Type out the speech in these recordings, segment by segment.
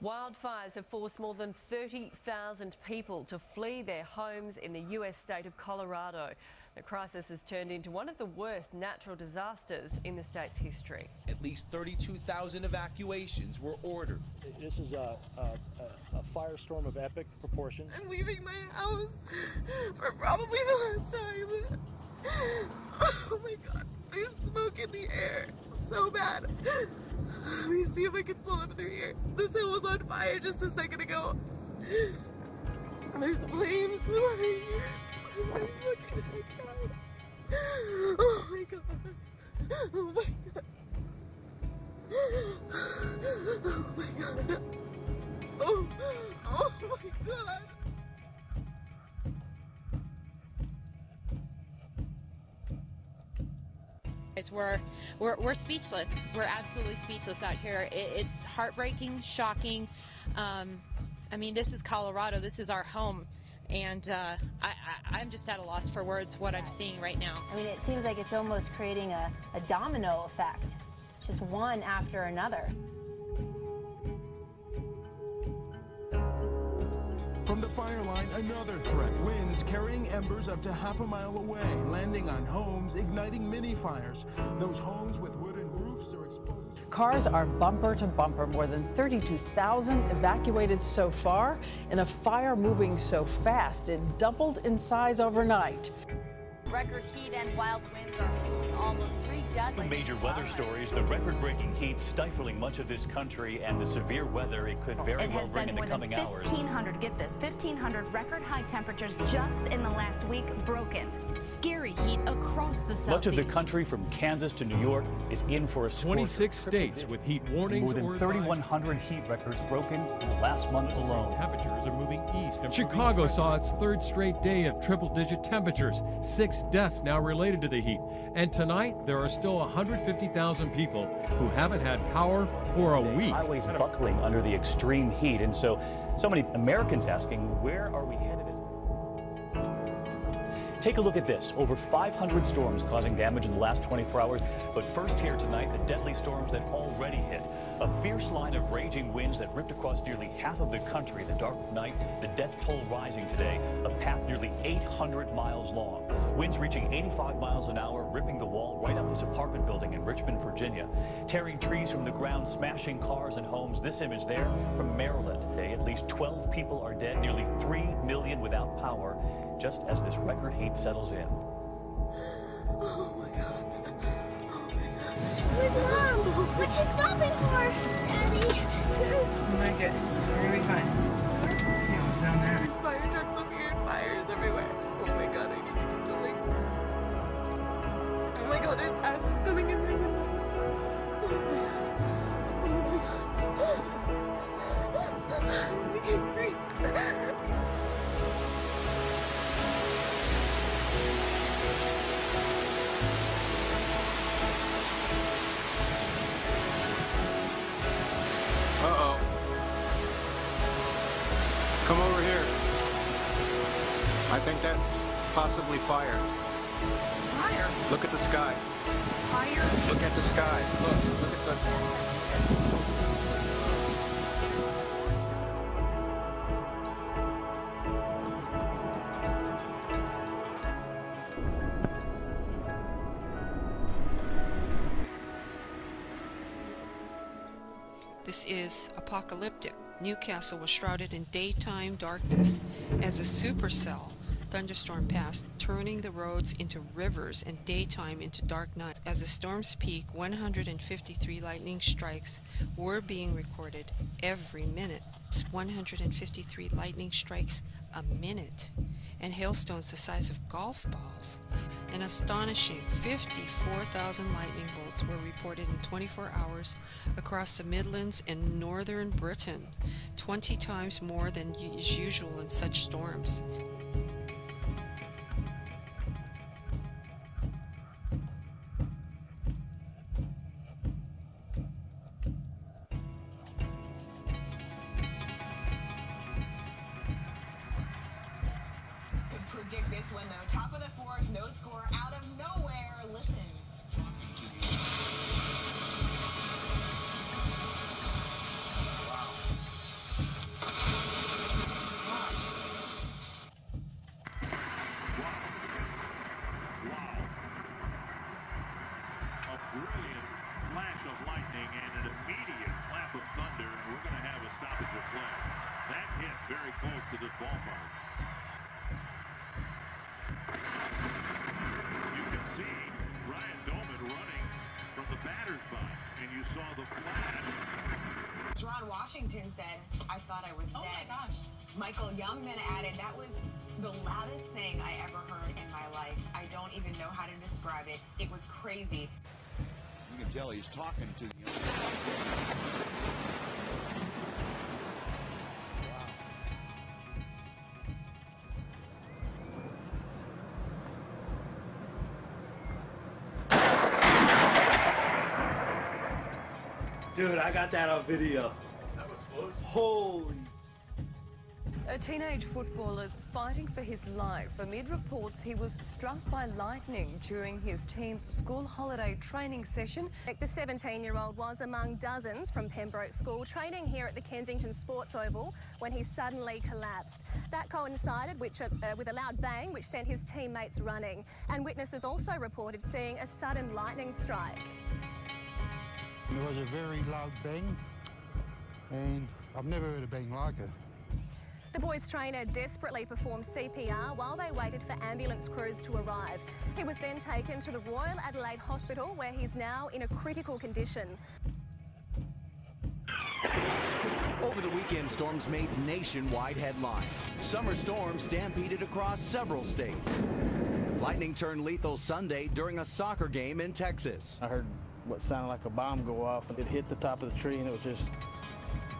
Wildfires have forced more than 30,000 people to flee their homes in the US state of Colorado. The crisis has turned into one of the worst natural disasters in the state's history. At least 32,000 evacuations were ordered. This is a firestorm of epic proportions. I'm leaving my house for probably the last time. Oh my God, there's smoke in the air, so bad. Let me see if I can pull up through here. This hill was on fire just a second ago. There's flames flying here. This is what I'm looking at. Oh my God. Oh my God. Oh my God. Oh my God. We're speechless. We're absolutely speechless out here. It's heartbreaking, shocking. I mean, this is Colorado. This is our home. And I'm just at a loss for words what I'm seeing right now. I mean, it seems like it's almost creating a domino effect. It's just one after another. From the fire line, another threat. Winds carrying embers up to half a mile away, landing on homes, igniting mini fires. Those homes with wooden roofs are exposed. Cars are bumper to bumper. More than 32,000 evacuated so far. In a fire moving so fast, it doubled in size overnight. Record heat and wild winds are fueling almost 3 dozen major weather stories. The record-breaking heat stifling much of this country, and the severe weather it could very well bring in the coming hours. 1,500, get this, 1,500 record high temperatures just in the last week broken. Scary heat across the southeast. Much of the country from Kansas to New York is in for a scorcher. 26 states with heat warnings. More than 3,100 heat records broken in the last month alone. Temperatures are moving east. Chicago saw its third straight day of triple-digit temperatures. 6 deaths now related to the heat. And tonight, there are still 150,000 people who haven't had power for a week. Highways buckling under the extreme heat. And so many Americans asking, where are we headed? Take a look at this. Over 500 storms causing damage in the last 24 hours. But first here tonight, the deadly storms that already hit. A fierce line of raging winds that ripped across nearly half of the country. The dark night, the death toll rising today. A path nearly 800 miles long. Winds reaching 85 miles an hour, ripping the wall right up this apartment building in Richmond, Virginia. Tearing trees from the ground, smashing cars and homes. This image there from Maryland. Today, at least 12 people are dead, nearly 3 million without power, just as this record heat settles in. Oh my God. Oh my God. Where's Mom? What's she stopping for, Daddy? You might get, you're gonna be fine. Yeah, what's down there? There's fire trucks up here and fires everywhere. Oh my God, I need to keep going. Oh my God, there's ashes coming in my window. Oh my God. Oh my God. I can't breathe. Uh-oh. Come over here. I think that's possibly fire. Fire? Look at the sky. Fire? Look at the sky. Look at the... This is apocalyptic. Newcastle was shrouded in daytime darkness as a supercell thunderstorm passed, turning the roads into rivers and daytime into dark nights. As the storm's peak, 153 lightning strikes were being recorded every minute. 153 lightning strikes a minute, and hailstones the size of golf balls. An astonishing 54,000 lightning bolts were reported in 24 hours across the Midlands and northern Britain, 20 times more than is usual in such storms. Predict this one though. Top of the fourth, no score out of nowhere. Listen. Wow. stoppage of play. That hit very close to this ballpark. You can see Ryan Doman running from the batter's box, and you saw the flash. Ron Washington said, "I thought I was dead." Oh my gosh. Michael Young then added, "That was the loudest thing I ever heard in my life. I don't even know how to describe it. It was crazy." You can tell he's talking to the... Dude, I got that on video. That was close. Holy. A teenage footballer is fighting for his life amid reports he was struck by lightning during his team's school holiday training session. The 17-year-old was among dozens from Pembroke School training here at the Kensington Sports Oval when he suddenly collapsed. That coincided with a loud bang which sent his teammates running. And witnesses also reported seeing a sudden lightning strike. There was a very loud bang, and I've never heard a bang like it. The boys' trainer desperately performed CPR while they waited for ambulance crews to arrive. He was then taken to the Royal Adelaide Hospital, where he's now in a critical condition. Over the weekend, storms made nationwide headlines. Summer storms stampeded across several states. Lightning turned lethal Sunday during a soccer game in Texas. I heard what sounded like a bomb go off, and it hit the top of the tree, and it was just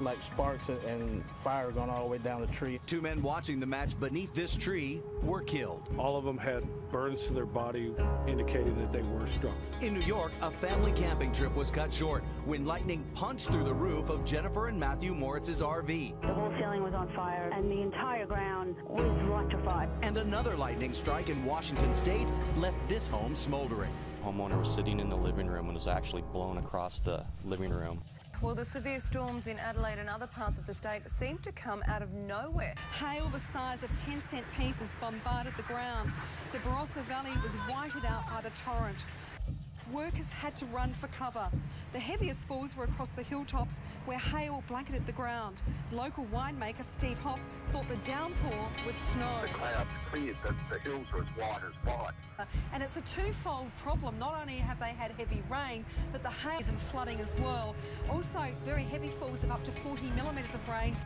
like sparks and fire going all the way down the tree. Two men watching the match beneath this tree were killed. All of them had burns to their body indicating that they were struck. In New York, a family camping trip was cut short when lightning punched through the roof of Jennifer and Matthew Moritz's RV. The whole ceiling was on fire and the entire ground was electrified. And another lightning strike in Washington state left this home smoldering. Homeowner was sitting in the living room and was actually blown across the living room. Well, the severe storms in Adelaide and other parts of the state seem to come out of nowhere. Hail the size of 10-cent pieces bombarded the ground. The Barossa Valley was whited out by the torrent. Workers had to run for cover. The heaviest falls were across the hilltops where hail blanketed the ground. Local winemaker Steve Hoff thought the downpour was snow. The clouds cleared, the hills were as white as white. And it's a twofold problem. Not only have they had heavy rain, but the hail and flooding as well. Also, very heavy falls of up to 40 millimetres of rain.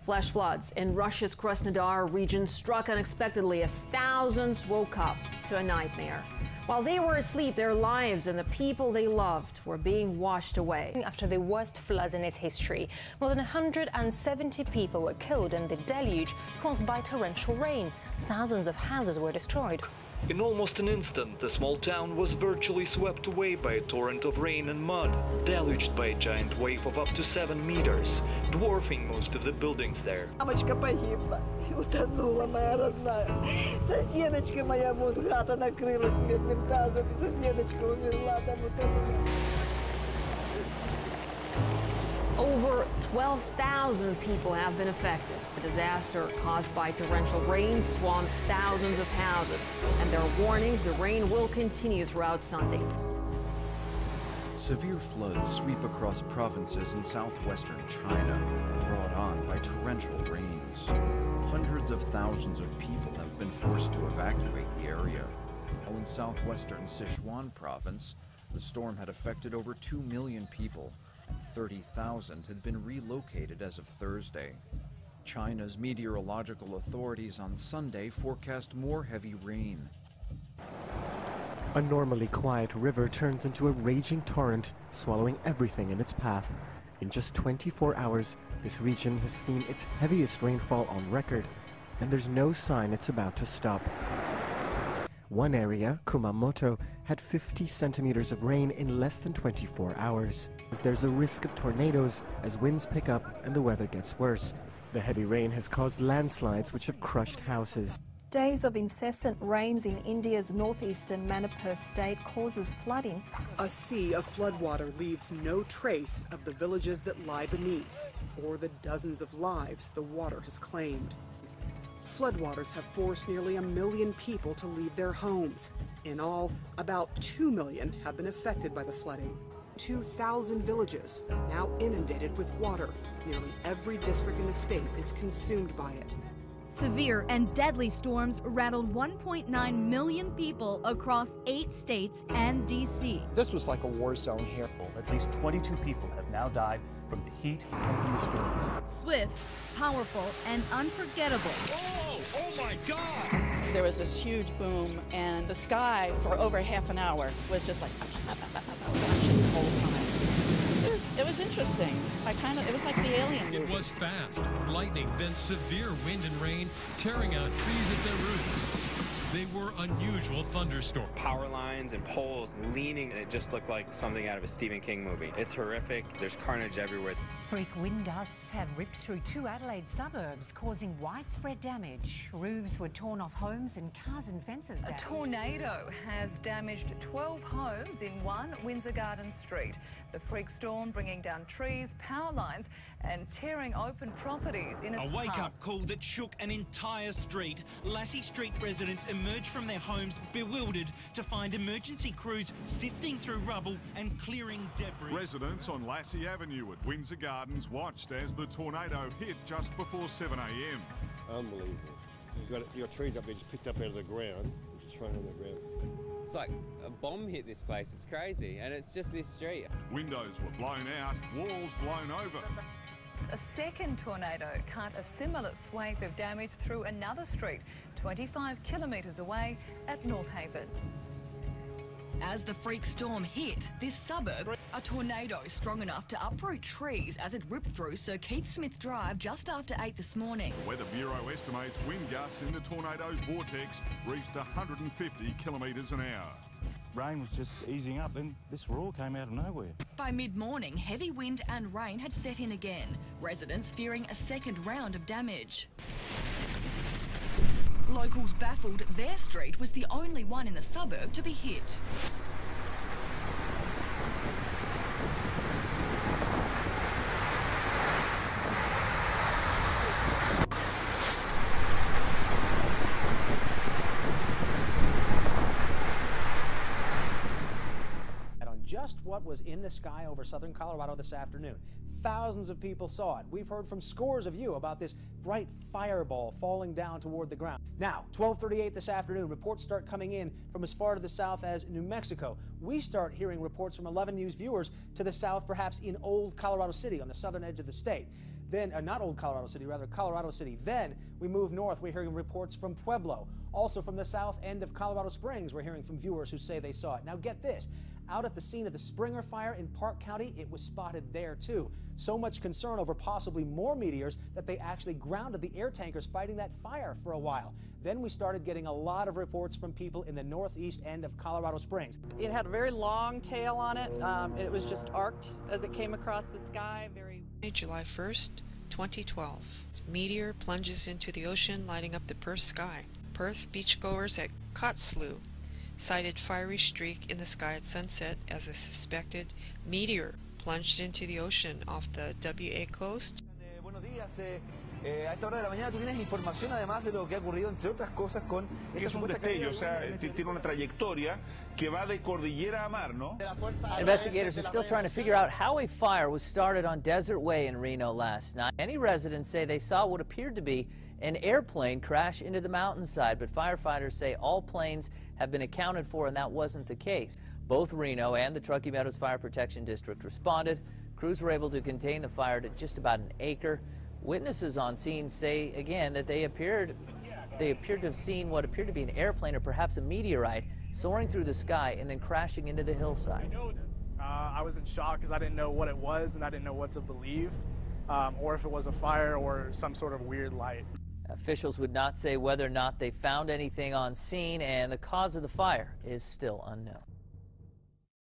Flash floods in Russia's Krasnodar region struck unexpectedly as thousands woke up to a nightmare. While they were asleep, their lives and the people they loved were being washed away. After the worst floods in its history, more than 170 people were killed in the deluge caused by torrential rain. Thousands of houses were destroyed. In almost an instant, the small town was virtually swept away by a torrent of rain and mud, deluged by a giant wave of up to 7 meters, dwarfing most of the buildings there. Мамочка погибла, утонула моя родная. Соседочка моя, вот хата накрылась медным тазом, и соседочка умерла, там утонула. Over 12,000 people have been affected. The disaster caused by torrential rain swamped thousands of houses, and there are warnings the rain will continue throughout Sunday. Severe floods sweep across provinces in southwestern China, brought on by torrential rains. Hundreds of thousands of people have been forced to evacuate the area. While in southwestern Sichuan province, the storm had affected over 2 million people, and 30,000 had been relocated as of Thursday. China's meteorological authorities on Sunday forecast more heavy rain. A normally quiet river turns into a raging torrent, swallowing everything in its path. In just 24 hours, this region has seen its heaviest rainfall on record, and there's no sign it's about to stop. One area, Kumamoto, had 50 centimeters of rain in less than 24 hours. There's a risk of tornadoes as winds pick up and the weather gets worse. The heavy rain has caused landslides which have crushed houses. Days of incessant rains in India's northeastern Manipur state causes flooding. A sea of floodwater leaves no trace of the villages that lie beneath, or the dozens of lives the water has claimed. Floodwaters have forced nearly 1 million people to leave their homes. In all, about 2 million have been affected by the flooding. 2,000 villages are now inundated with water. Nearly every district in the state is consumed by it. Severe and deadly storms rattled 1.9 million people across 8 states and D.C. This was like a war zone here. At least 22 people have now died from the heat and from the storms. Swift, powerful, and unforgettable. Oh my God! There was this huge boom, and the sky for over half an hour was just like flashing the whole time. It was interesting. It was like the alien movies. It was fast, lightning, then severe wind and rain, tearing out trees at their roots. They were unusual thunderstorms. Power lines and poles leaning, and it just looked like something out of a Stephen King movie. It's horrific. There's carnage everywhere. Freak wind gusts have ripped through 2 Adelaide suburbs, causing widespread damage. Roofs were torn off homes and cars and fences damaged. A tornado has damaged 12 homes in 1 Windsor Garden street. The freak storm bringing down trees, power lines and tearing open properties in its path. A wake-up call that shook an entire street. Lassie Street residents emerged from their homes bewildered to find emergency crews sifting through rubble and clearing debris. Residents on Lassie Avenue at Windsor Gardens watched as the tornado hit just before 7 a.m. Unbelievable. You've got trees up there just picked up out of the ground, just thrown on the ground. It's like a bomb hit this place. It's crazy, and it's just this street. Windows were blown out, walls blown over. A second tornado cut a similar swathe of damage through another street 25 kilometres away at North Haven. As the freak storm hit this suburb, a tornado strong enough to uproot trees as it ripped through Sir Keith Smith Drive just after 8 this morning. The Weather Bureau estimates wind gusts in the tornado's vortex reached 150 kilometres an hour. Rain was just easing up and this roar came out of nowhere. By mid-morning, heavy wind and rain had set in again, residents fearing a second round of damage. Locals baffled their street was the only one in the suburb to be hit. Just what was in the sky over southern Colorado this afternoon. Thousands of people saw it. We've heard from scores of you about this bright fireball falling down toward the ground. Now, 12:38 this afternoon, reports start coming in from as far to the south as New Mexico. We start hearing reports from 11 News viewers to the south, perhaps in Old Colorado City on the southern edge of the state. Then, not Old Colorado City, rather Colorado City. Then we move north. We're hearing reports from Pueblo. Also from the south end of Colorado Springs, we're hearing from viewers who say they saw it. Now get this. Out at the scene of the Springer fire in Park County, it was spotted there too. So much concern over possibly more meteors that they actually grounded the air tankers fighting that fire for a while. Then we started getting a lot of reports from people in the northeast end of Colorado Springs. It had a very long tail on it. It was just arced as it came across the sky. July 1st, 2012. Meteor plunges into the ocean, lighting up the Perth sky. Perth beachgoers at Kotzebue sighted fiery streak in the sky at sunset as a suspected meteor plunged into the ocean off the WA coast. Buenos días. A esta hora de la mañana tú tienes información además de lo que ha ocurrido entre otras cosas con... Es un destello, o sea, tiene una trayectoria que va de cordillera a mar, ¿no? Investigators are still trying to figure out how a fire was started on Desert Way in Reno last night. Many residents say they saw what appeared to be an airplane crash into the mountainside, but firefighters say all planes have been accounted for and that wasn't the case. Both Reno and the Truckee Meadows Fire Protection District responded. Crews were able to contain the fire to just about an acre. Witnesses on scene say again that they appeared to have seen what appeared to be an airplane or perhaps a meteorite soaring through the sky and then crashing into the hillside. I was in shock because I didn't know what it was and I didn't know what to believe, or if it was a fire or some sort of weird light. Officials would not say whether or not they found anything on scene, and the cause of the fire is still unknown.